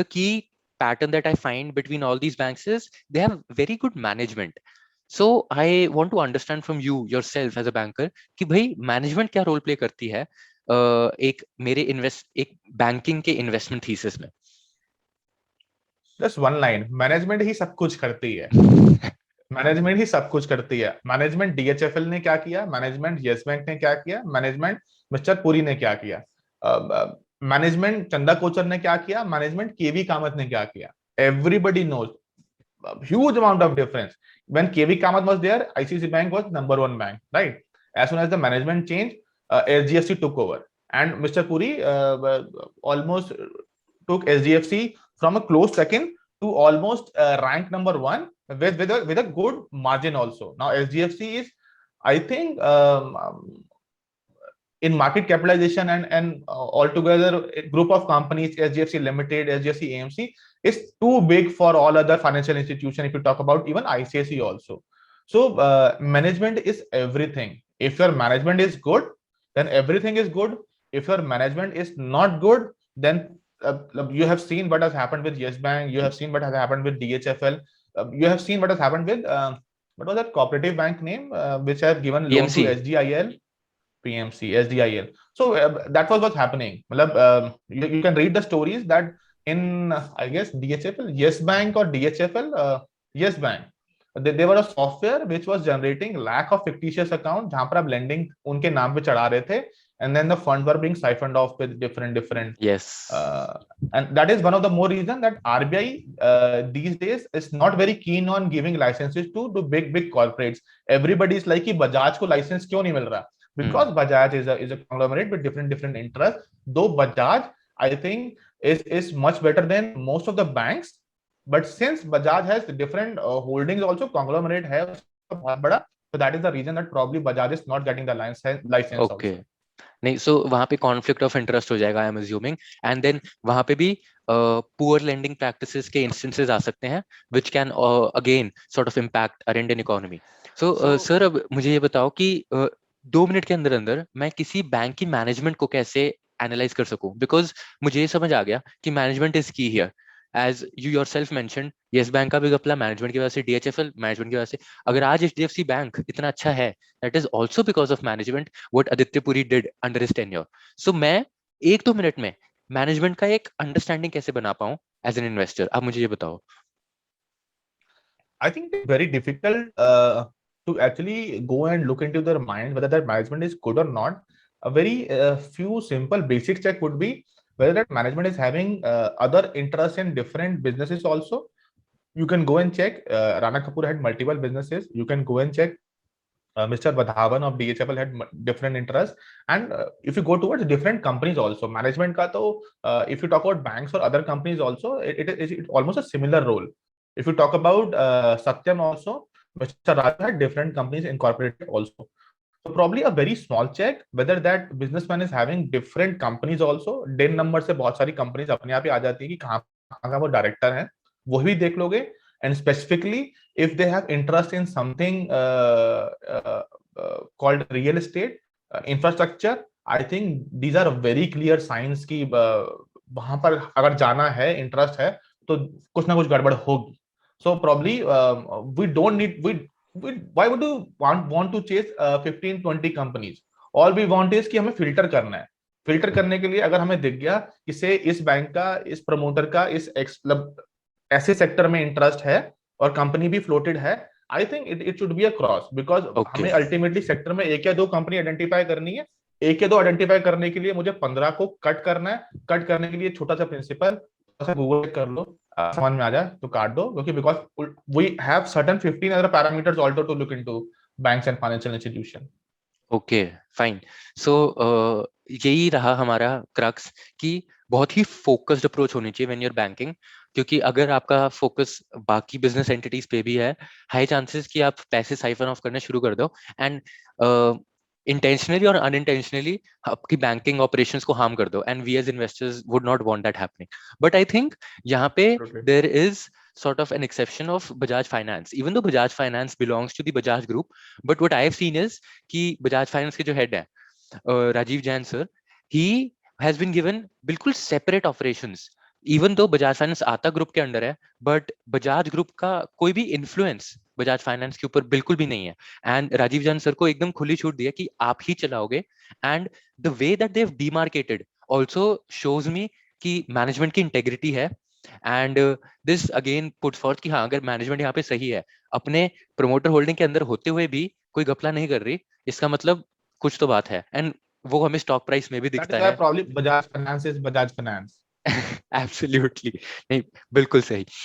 the key pattern that I find between all these banks is they have very good management. So I want to understand from you yourself as a banker कि भाई management क्या role play करती है एक banking के investment thesis में. Just one line, management ही सब कुछ करती है. मैनेजमेंट ही सब कुछ करती है. मैनेजमेंट डीएचएफएल ने क्या किया, मैनेजमेंट यस बैंक ने क्या किया, मैनेजमेंट मिस्टर पुरी ने क्या किया, मैनेजमेंट चंदा कोचर ने क्या किया, मैनेजमेंट केवी कामत ने क्या किया. Everybody knows huge amount of difference. When KV Kamath was there, ICICI Bank was number one bank, right? As soon as the management changed, SGFC took over, and Mr. Puri almost took SGFC from a close second to almost rank number one with a good margin also. Now SGFC is, I think, in market capitalization and altogether a group of companies, SGFC Limited, SGFC AMC is too big for all other financial institutions. If you talk about even ICICI also. So management is everything. If your management is good, then everything is good. If your management is not good, then you have seen what has happened with Yes Bank. You have seen what has happened with DHFL. You have seen what has happened with what was that cooperative bank name which have given loan to SGIL. PMC, SDIL. So that was what's happening. You can read the stories that in, I guess, DHFL, Yes Bank or DHFL, Yes Bank. They were a software which was generating lakh of fictitious accounts जहां पर आप lending उनके नाम पे चढ़ा रहे थे, and then the funds were being siphoned off with different. Yes. And that is one of the more reason that RBI these days is not very keen on giving licenses to big corporates. Everybody is like कि बजाज को license क्यों नहीं मिल रहा? Because Bajaj is a conglomerate with different interests. Though Bajaj, I think, is much better than most of the banks, but since Bajaj has different holdings, also conglomerate है बहुत बड़ा, so that is the reason that probably Bajaj is not getting the license. Okay. Also. नहीं, so वहां पे conflict of interest हो जाएगा, I am assuming, and then वहां पे भी poor lending practices के instances आ सकते हैं, which can again sort of impact our Indian economy. So sir, अब मुझे ये बताओ कि 2 मिनट के अंदर अंदर मैं किसी बैंक की मैनेजमेंट को कैसे एनालाइज कर सकूं, बिकॉज मुझे ये समझ आ गया कि management is key here. As you yourself mentioned, Yes Bank का भी गपला मैनेजमेंट की वजह से, डीएचएफएल मैनेजमेंट की वजह से. अगर आज एचडीएफसी बैंक इतना अच्छा है, that is also because of management, what Aditya Puri did under his tenure. So मैं 1-2 मिनट में मैनेजमेंट का एक अंडरस्टैंडिंग कैसे बना पाऊं एज एन इन्वेस्टर, आप मुझे ये बताओ. I think it's very difficult to actually go and look into their mind whether that management is good or not. A very few simple basic check would be whether that management is having other interests in different businesses also. You can go and check. Rana Kapoor had multiple businesses. You can go and check. Mr. Vadhavan of DHFL had different interests, and if you go towards different companies also, management ka to, if you talk about banks or other companies also, it's almost a similar role. If you talk about Satyam also, Mr. Raja had different companies incorporated also. So probably a very small check whether that businessman is having different companies also. DIN number से बहुत सारी companies अपने आप ही आ जाती है कि कहाँ का वो director है, वो भी देख लोगे. And specifically, if they have interest in something called real estate infrastructure, I think these are very clear signs कि वहां पर अगर जाना है, interest है, तो कुछ ना कुछ गड़बड़ होगी. So probably we don't need why would you want to chase 15-20 companies? All we want is कि हमें filter करना है. फिल्टर करने के लिए अगर हमें दिख गया कि से इस बैंक का, इस प्रमोटर का, इस ऐसे सेक्टर में इंटरेस्ट है और कंपनी भी फ्लोटेड है, I think it should be a cross. Because हमें अल्टीमेटली सेक्टर में 1 या 2 कंपनी आइडेंटिफाई करनी है. 1 या 2 आइडेंटिफाई करने के लिए मुझे 15 को कट करना है. कट करने के लिए छोटा सा प्रिंसिपल गूगल कर लो, समझ में आ जाए तो काट दो, क्योंकि because we have certain 15 other parameters also to look into banks and financial institution. Okay fine. So यही रहा हमारा क्रक्स कि बहुत ही फोकस्ड अप्रोच होनी चाहिए व्हेन यूर बैंकिंग, क्योंकि अगर आपका फोकस बाकी बिजनेस एंटिटीज पे भी है, हाई चांसेस कि आप पैसे साइफन ऑफ करना शुरू कर दो एंड इंटेंशनली और अनइंटेंशनली आपकी बैंकिंग ऑपरेशंस को हार्म कर दो, and we as investors would not want that happening. But I think यहाँ पे there is sort of an exception of Bajaj Finance, even though Bajaj Finance belongs to the Bajaj Group. But what I have seen is कि Bajaj Finance के जो head है Rajiv Jain sir, he has been given बिल्कुल separate operations even though Bajaj finance आता group के under है, but Bajaj group का कोई भी इन्फ्लुएंस बजाज फाइनेंस के ऊपर बिल्कुल भी नहीं है। एंड राजीव जान सर को एकदम खुली छूट दी है कि आप ही चलाओगे। And the way that they have demarcated also shows मी कि मैनेजमेंट की इंटेग्रिटी है। And this again put forth कि हाँ, अगर मैनेजमेंट यहाँ पे सही है, अपने प्रोमोटर होल्डिंग के अंदर होते हुए भी कोई घपला नहीं कर रही, इसका मतलब कुछ तो बात है। एंड वो हमें स्टॉक प्राइस में भी That दिखता is why है। probably Bajaj Finance is Bajaj Finance. Absolutely नहीं, बिल्कुल सही।